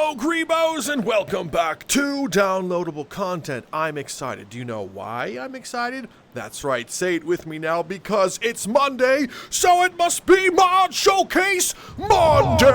Hello, Greebos, and welcome back to Downloadable Content. I'm excited. Do you know why I'm excited? That's right, say it with me now, because it's Monday, so it must be Mod Showcase Monday!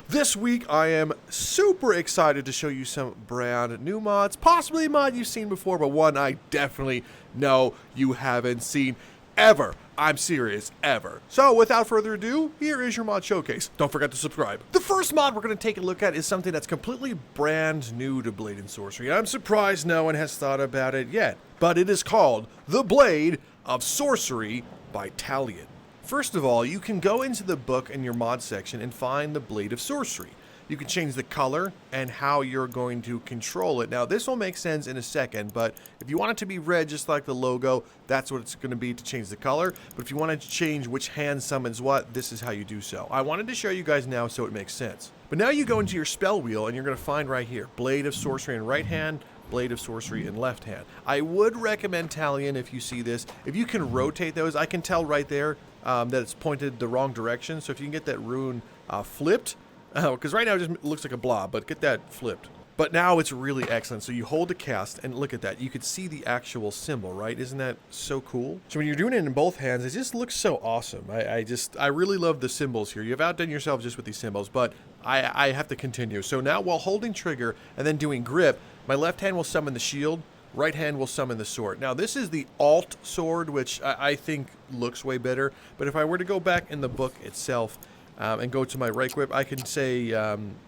This week, I am super excited to show you some brand new mods, possibly a mod you've seen before, but one I definitely know you haven't seen ever. I'm serious, ever. So without further ado, here is your mod showcase. Don't forget to subscribe. The first mod we're going to take a look at is something that's completely brand new to Blade and Sorcery. I'm surprised no one has thought about it yet, but it is called The Blade of Sorcery by Talion. First of all, you can go into the book in your mod section and find the Blade of Sorcery. You can change the color and how you're going to control it. Now, this will make sense in a second, but if you want it to be red just like the logo, that's what it's going to be to change the color. But if you wanted to change which hand summons what, this is how you do so. I wanted to show you guys now so it makes sense. But now you go into your spell wheel and you're going to find right here, Blade of Sorcery in right hand, Blade of Sorcery in left hand. I would recommend Talion if you see this. If you can rotate those, I can tell right there that it's pointed the wrong direction. So if you can get that rune flipped, because right now it just looks like a blob, but get that flipped. But now it's really excellent. So you hold the cast and look at that. You could see the actual symbol, right? Isn't that so cool? So when you're doing it in both hands, it just looks so awesome. I really love the symbols here. You've outdone yourself just with these symbols, but I have to continue. So now while holding trigger and then doing grip, my left hand will summon the shield, right hand will summon the sword. Now this is the alt sword, which I think looks way better. But if I were to go back in the book itself, and go to my right grip, I can say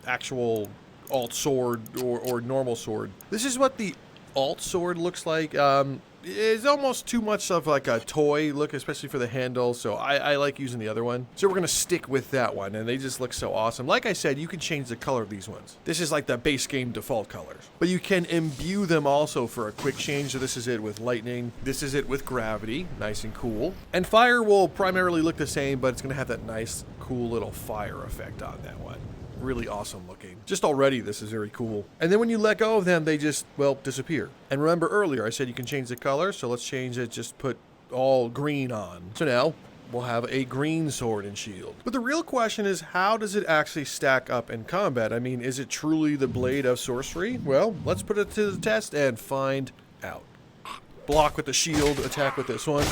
actual alt sword or normal sword. This is what the alt sword looks like. It's almost too much of like a toy look, especially for the handle, so I like using the other one. So we're going to stick with that one, and they just look so awesome. Like I said, you can change the color of these ones. This is like the base game default colors. But you can imbue them also for a quick change, so this is it with lightning. This is it with gravity, nice and cool. And fire will primarily look the same, but it's going to have that nice, cool little fire effect on that one. Really awesome looking. Just already, this is very cool. And then when you let go of them, they just, well, disappear. And remember earlier, I said you can change the color, so let's change it, just put all green on. So now, we'll have a green sword and shield. But the real question is, how does it actually stack up in combat? I mean, is it truly the Blade of Sorcery? Well, let's put it to the test and find out. Block with the shield, attack with this one.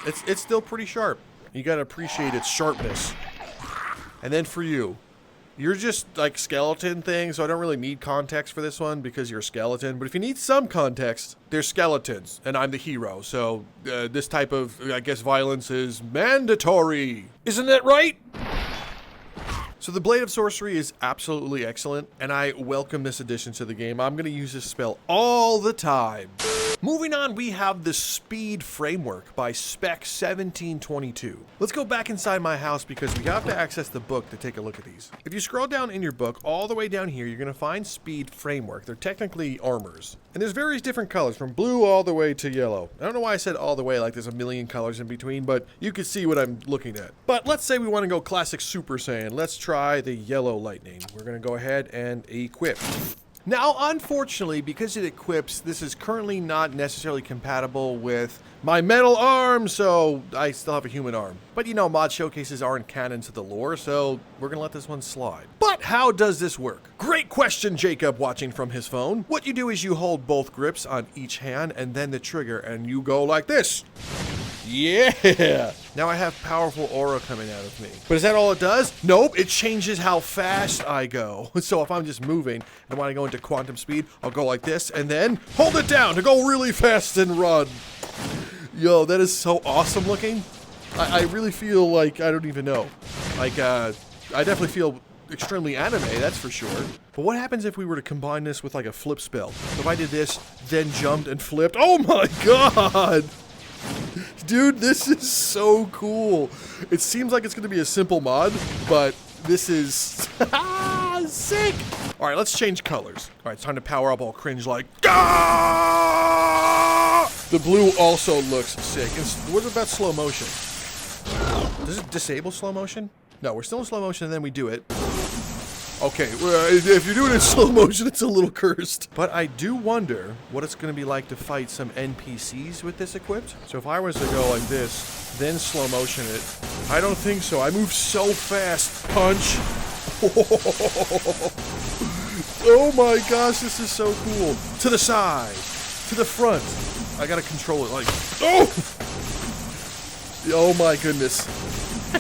It's still pretty sharp. You gotta appreciate its sharpness. And then for you, you're just like skeleton thing, so I don't really need context for this one because you're a skeleton. But if you need some context, they're skeletons, and I'm the hero. So this type of, I guess, violence is mandatory. Isn't that right? So the Blade of Sorcery is absolutely excellent, and I welcome this addition to the game. I'm going to use this spell all the time. Moving on, we have the Speed Framework by Spec 1722. Let's go back inside my house because we have to access the book to take a look at these. If you scroll down in your book, all the way down here, you're going to find Speed Framework. They're technically armors. And there's various different colors, from blue all the way to yellow. I don't know why I said all the way, like there's a million colors in between, but you can see what I'm looking at. But let's say we want to go classic Super Saiyan. Let's try the yellow lightning. We're going to go ahead and equip. Now, unfortunately, because it equips, this is currently not necessarily compatible with my metal arm, so I still have a human arm. But you know, mod showcases aren't canon to the lore, so we're gonna let this one slide. But how does this work? Great question, Jacob, watching from his phone. What you do is you hold both grips on each hand and then the trigger, and you go like this. Yeah! Now I have powerful aura coming out of me. But is that all it does? Nope, it changes how fast I go. So if I'm just moving and when I go into quantum speed, I'll go like this and then hold it down to go really fast and run. Yo, that is so awesome looking. I really feel like, I don't even know. Like, I definitely feel extremely anime, that's for sure. But what happens if we were to combine this with like a flip spell? If I did this, then jumped and flipped. Oh my god! Dude, this is so cool. It seems like it's going to be a simple mod, but this is sick. All right, let's change colors. All right, it's time to power up all cringe like, ah! The blue also looks sick. And what about slow motion? Does it disable slow motion? No, we're still in slow motion and then we do it. Okay, if you're doing it in slow motion, it's a little cursed. But I do wonder what it's going to be like to fight some NPCs with this equipped. So if I was to go like this, then slow motion it, I don't think so. I move so fast. Punch, Oh my gosh, this is so cool. To the side, to the front. I gotta control it like, oh! Oh my goodness.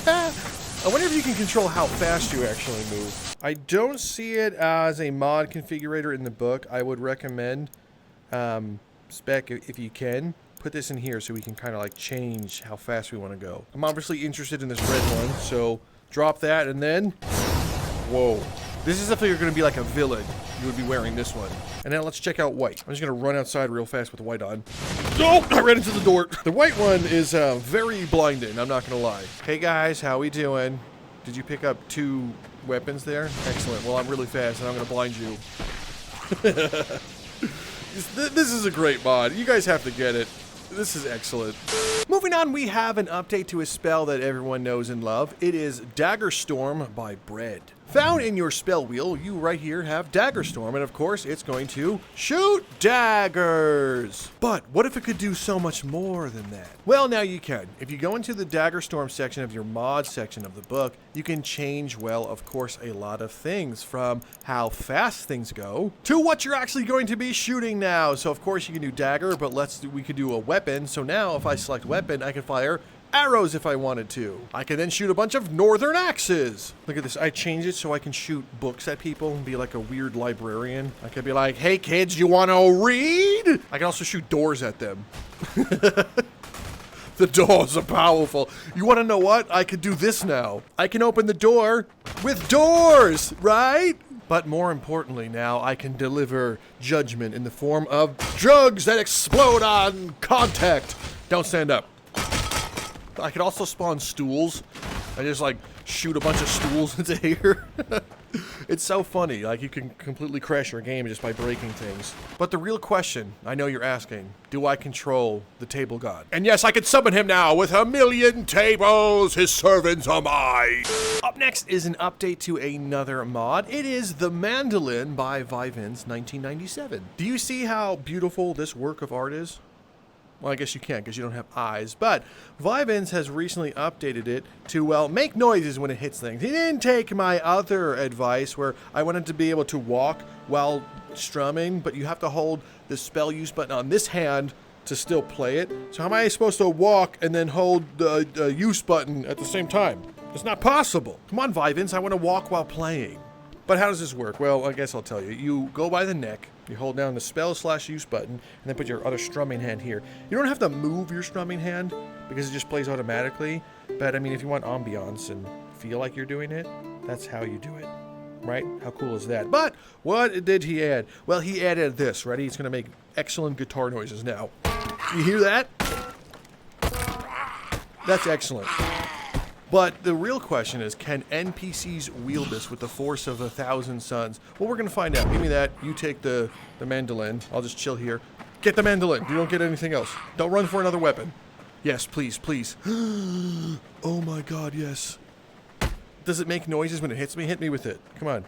I wonder if you can control how fast you actually move. I don't see it as a mod configurator in the book. I would recommend, Spec, if you can, put this in here so we can kind of like change how fast we want to go. I'm obviously interested in this red one, so drop that and then, whoa. This is if you're going to be like a villain, you would be wearing this one. And now let's check out white. I'm just going to run outside real fast with the white on. Oh, I ran into the door. The white one is very blinding, I'm not going to lie. Hey guys, how we doing? Did you pick up 2 weapons there? Excellent. Well, I'm really fast and I'm going to blind you. This is a great mod. You guys have to get it. This is excellent. Moving on, we have an update to a spell that everyone knows and love. It is Daggerstorm by Bread. Found in your spell wheel, you right here have Daggerstorm, and of course, it's going to shoot daggers. But what if it could do so much more than that? Well, now you can. If you go into the Daggerstorm section of your mod section of the book, you can change, well, of course, a lot of things, from how fast things go to what you're actually going to be shooting now. So, of course, you can do dagger, but we could do a weapon. So now, if I select weapon, I can fire arrows if I wanted to. I can then shoot a bunch of northern axes. Look at this. I changed it so I can shoot books at people and be like a weird librarian. I could be like, hey kids, you want to read? I can also shoot doors at them. The doors are powerful. You want to know what? I could do this now. I can open the door with doors, right? But more importantly now, I can deliver judgment in the form of drugs that explode on contact. Don't stand up. I could also spawn stools. I just like shoot a bunch of stools into here. It's so funny. Like you can completely crash your game just by breaking things. But the real question, I know you're asking, do I control the table god? And yes, I can summon him now with 1,000,000 tables. His servants are mine. Up next is an update to another mod. It is the Mandolin by Vivens 1997. Do you see how beautiful this work of art is? Well, I guess you can't because you don't have eyes, but Vivens has recently updated it to, well, make noises when it hits things. He didn't take my other advice where I wanted to be able to walk while strumming, but you have to hold the spell use button on this hand to still play it. So how am I supposed to walk and then hold the use button at the same time? It's not possible. Come on, Vivens, I want to walk while playing. But how does this work? Well, I guess I'll tell you. You go by the neck, you hold down the spell/use button, and then put your other strumming hand here. You don't have to move your strumming hand because it just plays automatically. But I mean, if you want ambiance and feel like you're doing it, that's how you do it, right? How cool is that? But what did he add? Well, he added this. Ready? It's going to make excellent guitar noises now. You hear that? That's excellent. But the real question is, can NPCs wield this with the force of 1,000 suns? Well, we're going to find out. Give me that. You take the mandolin. I'll just chill here. Get the mandolin. You don't get anything else. Don't run for another weapon. Yes, please, please. Oh my god, yes. Does it make noises when it hits me? Hit me with it. Come on.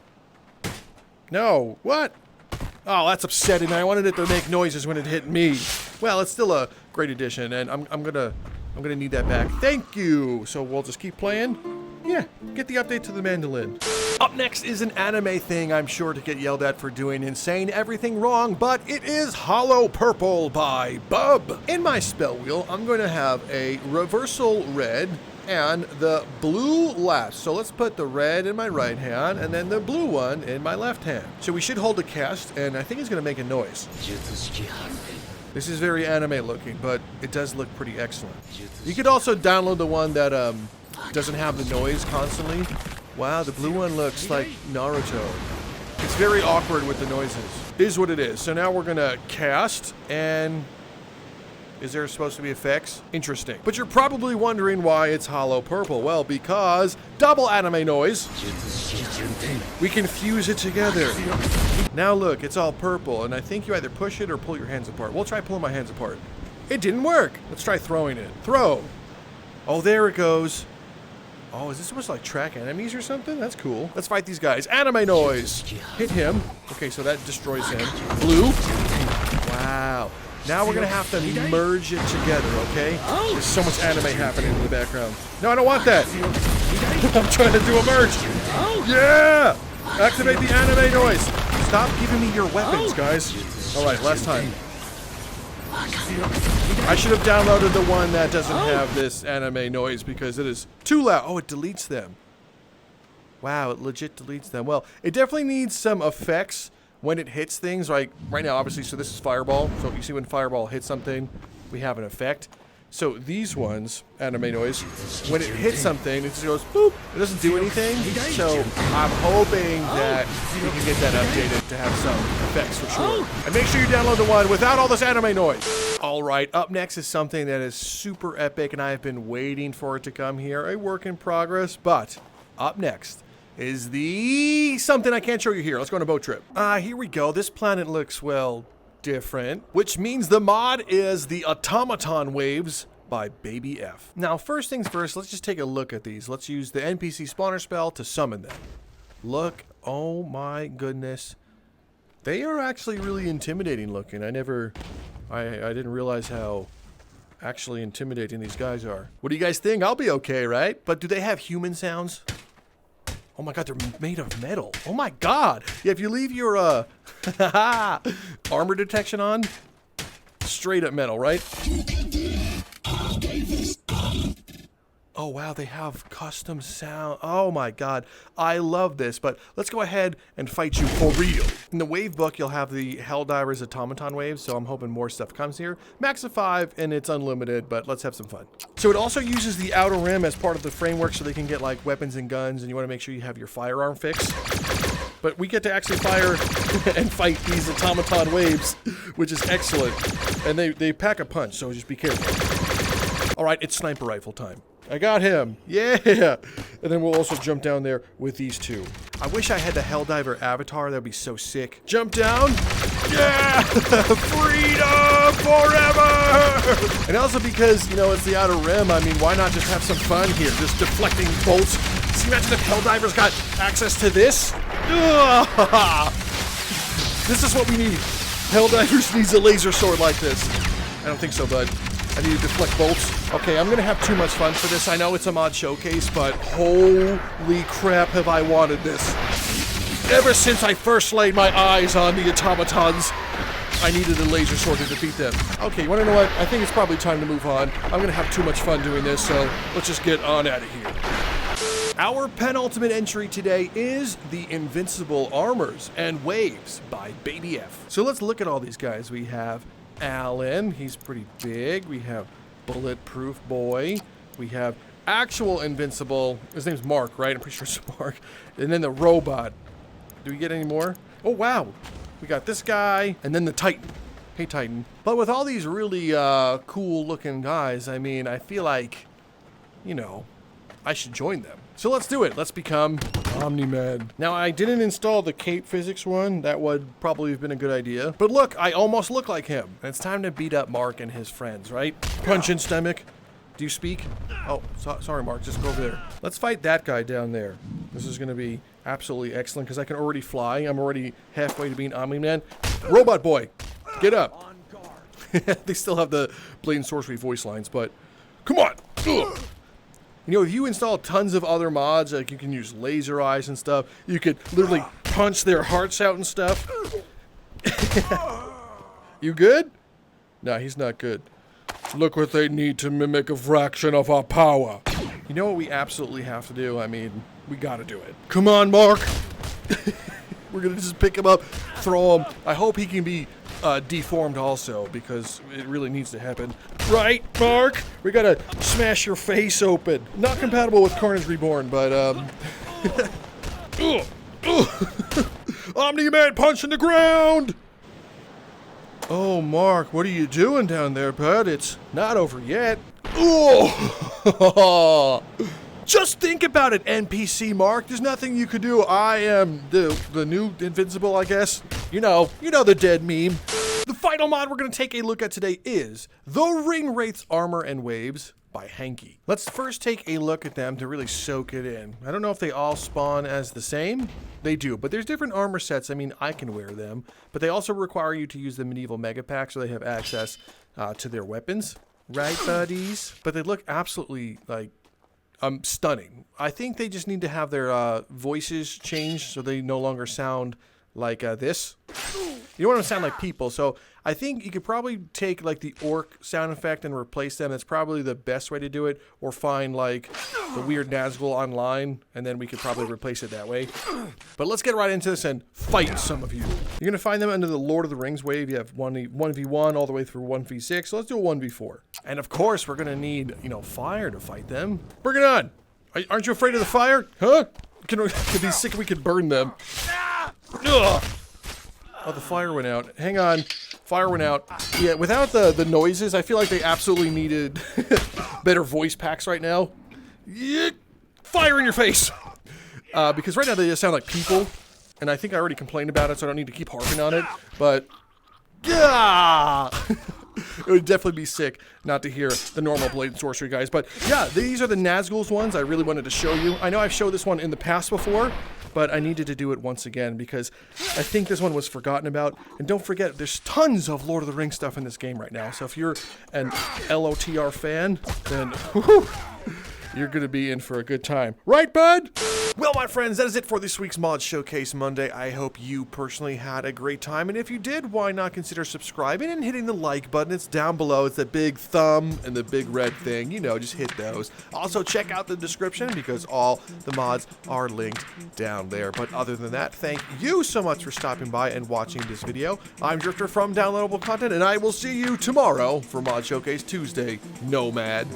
No. What? Oh, that's upsetting. I wanted it to make noises when it hit me. Well, it's still a great addition, and I'm gonna need that back. Thank you. So we'll just keep playing. Yeah, get the update to the mandolin. Up next is an anime thing I'm sure to get yelled at for doing insane everything wrong, but it is Hallow Purple by Bub. In my spell wheel, I'm going to have a reversal red and the blue last. So let's put the red in my right hand and then the blue one in my left hand. So we should hold a cast, and I think it's going to make a noise. This is very anime looking, but it does look pretty excellent. You could also download the one that doesn't have the noise constantly. Wow, the blue one looks like Naruto. It's very awkward with the noises. Is what it is. So now we're gonna cast, and is there supposed to be effects? Interesting. But you're probably wondering why it's Hallow Purple. Well, because double anime noise. We can fuse it together. Now look, it's all purple, and I think you either push it or pull your hands apart. We'll try pulling my hands apart. It didn't work. Let's try throwing it. Throw. Oh, there it goes. Oh, is this supposed to like track enemies or something? That's cool. Let's fight these guys. Anime noise. Hit him. Okay, so that destroys him. Blue. Wow. Now we're gonna have to merge it together, okay? There's so much anime happening in the background. No, I don't want that. I'm trying to do a merge. Oh, yeah! Activate the anime noise. Stop giving me your weapons, guys. All right, last time. I should have downloaded the one that doesn't have this anime noise because it is too loud. Oh, it deletes them. Wow, it legit deletes them. Well, it definitely needs some effects when it hits things. Like right now, obviously, so this is Fireball. So you see when Fireball hits something, we have an effect. So these ones, anime noise, when it hits something, it just goes boop. It doesn't do anything. So I'm hoping that we can get that updated to have some effects for sure. And make sure you download the one without all this anime noise. All right, up next is something that is super epic, and I have been waiting for it to come here. A work in progress, but up next is the something I can't show you here. Let's go on a boat trip. Here we go. This planet looks, well, different, which means the mod is the Automaton Waves by Babyf. Now, first things first, let's just take a look at these. Let's use the NPC spawner spell to summon them. Look, oh my goodness. They are actually really intimidating looking. I didn't realize how actually intimidating these guys are. What do you guys think? I'll be okay, right? But do they have human sounds? Oh my god, they're made of metal. Oh my god. Yeah, if you leave your armor detection on, straight up metal, right? Oh wow, they have custom sound. Oh my god, I love this. But let's go ahead and fight you for real. In the wave book, you'll have the Helldivers automaton waves, so I'm hoping more stuff comes here. Max of 5, and it's unlimited, but let's have some fun. So it also uses the outer rim as part of the framework, so they can get like weapons and guns, and you want to make sure you have your firearm fixed. But we get to actually fire and fight these automaton waves, which is excellent. And they pack a punch, so just be careful. All right, it's sniper rifle time. I got him. Yeah. And then we'll also jump down there with these two. I wish I had the Helldiver avatar. That would be so sick. Jump down. Yeah. Freedom forever. And also because, you know, it's the outer rim. I mean, why not just have some fun here? Just deflecting bolts. Just imagine if Helldivers got access to this. This is what we need. Helldivers needs a laser sword like this. I don't think so, bud. I need to deflect bolts. Okay, I'm going to have too much fun for this. I know it's a mod showcase, but holy crap have I wanted this. Ever since I first laid my eyes on the automatons, I needed a laser sword to defeat them. Okay, you want to know what? I think it's probably time to move on. I'm going to have too much fun doing this, so let's just get on out of here. Our penultimate entry today is the Invincible Armors and Waves by Babyf. So let's look at all these guys. We have Alan, he's pretty big. We have Bulletproof Boy. We have actual Invincible. His name's Mark, right? I'm pretty sure it's Mark. And then the robot. Do we get any more? Oh, wow. We got this guy. And then the Titan. Hey, Titan. But with all these really cool looking guys, I mean, I feel like, you know, I should join them. So let's do it. Let's become Omni-Man. Now, I didn't install the cape physics one. That would probably have been a good idea. But look, I almost look like him. And it's time to beat up Mark and his friends, right? Punch in stomach. Do you speak? Oh, sorry, Mark. Just go over there. Let's fight that guy down there. This is going to be absolutely excellent because I can already fly. I'm already halfway to being Omni-Man. Robot Boy, get up. They still have the Blade and Sorcery voice lines, but come on. Ugh. You know, if you install tons of other mods, like you can use laser eyes and stuff, you could literally punch their hearts out and stuff. You good? Nah, he's not good. Look what they need to mimic a fraction of our power. You know what we absolutely have to do? I mean, we gotta do it. Come on, Mark. We're gonna just pick him up, throw him. I hope he can be deformed also, because it really needs to happen. Right, Mark? We gotta smash your face open. Not compatible with Carnage Reborn, but, Omni-Man punch in the ground! Oh, Mark, what are you doing down there, bud? It's not over yet. Oh! Just think about it, NPC Mark. There's nothing you could do. I am the new Invincible, I guess. You know the dead meme. The final mod we're going to take a look at today is the Ring Wraith's Armor and Waves by Hanky. Let's first take a look at them to really soak it in. I don't know if they all spawn as the same. They do, but there's different armor sets. I mean, I can wear them, but they also require you to use the Medieval Mega Pack so they have access to their weapons. Right, buddies? But they look absolutely, like, stunning. I think they just need to have their voices changed so they no longer sound like this. You don't want to sound like people, so I think you could probably take like the orc sound effect and replace them. That's probably the best way to do it, or find like the weird Nazgul online, and then we could probably replace it that way. But let's get right into this and fight some of you. You're going to find them under the Lord of the Rings wave. You have 1v1 all the way through 1v6, so let's do a 1v4. And of course, we're going to need, you know, fire to fight them. Bring it on! Aren't you afraid of the fire? Huh? Could be sick if we could burn them. Ugh. Oh, the fire went out. Hang on. Fire went out. Yeah, without the noises, I feel like they absolutely needed better voice packs right now. Yeah, fire in your face! Because right now they just sound like people, and I think I already complained about it, so I don't need to keep harping on it, but... Yeah! It would definitely be sick not to hear the normal Blade and Sorcery guys. But yeah, these are the Nazgul's ones I really wanted to show you. I know I've showed this one in the past before, but I needed to do it once again because I think this one was forgotten about. And don't forget, there's tons of Lord of the Rings stuff in this game right now. So if you're an LOTR fan, then whoo, you're going to be in for a good time. Right, bud? Well, my friends, that is it for this week's Mod Showcase Monday. I hope you personally had a great time. And if you did, why not consider subscribing and hitting the like button? It's down below. It's the big thumb and the big red thing. You know, just hit those. Also, check out the description because all the mods are linked down there. But other than that, thank you so much for stopping by and watching this video. I'm Drifter from Downloadable Content, and I will see you tomorrow for Mod Showcase Tuesday. Nomad.